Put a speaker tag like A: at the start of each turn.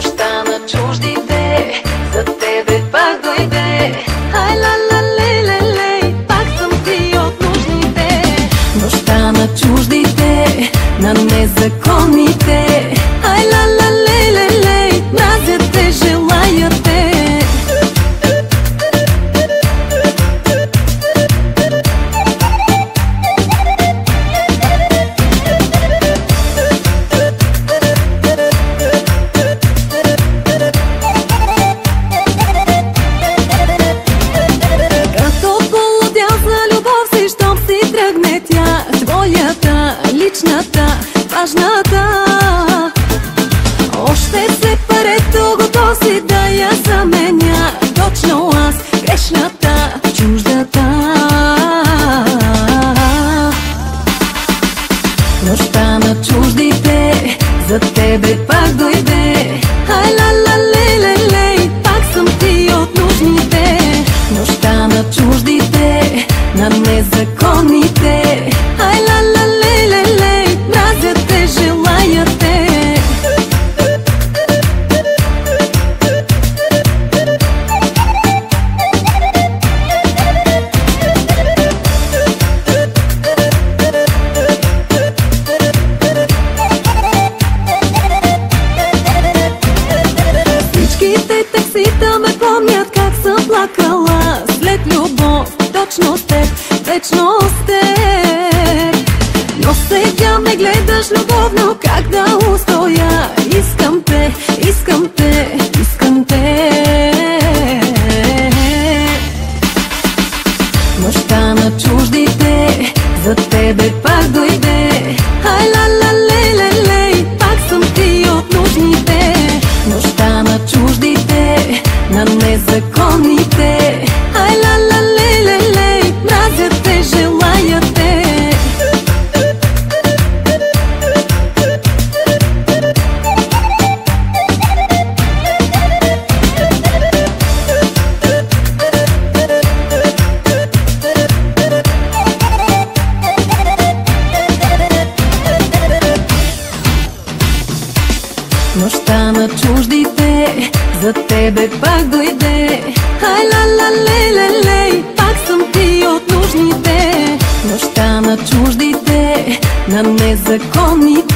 A: Нощта на чуждите за тебе пак дойде. Ай ла ла лей лей лей, пак съм ти от нужните. Нощта на чуждите, на незаконните. Ай ла ла лей лей лей, мразят те, желаят те. Личната, важната. Още се парето, готов си да я заменя. Точно аз, грешната, чуждата. Нощта на чуждите за тебе пак дойде. Ай ла ла лей лей лей, пак съм ти от нужните. Нощта на чуждите, на незаконните. Ай ла ла лей лей лей, мразят те, желаят те. Всичките таксита ме помнят как съм плакала след любов, точно с теб, вечно с теб. Но сега ме гледаш любовно, как да устоя. Искам те, искам те, искам те. Нощта на чуждите за тебе пак дойде. Ай ла ла лей лей лей, пак съм ти от нужните. Нощта на чуждите, на незаконните. Ай ла ла лей лей лей, мразят те, желаят те. Нощта на чуждите за тебе пак дойде. Ай ла ла лей лей лей, пак съм ти от нужните. Нощта на чуждите, на незаконните.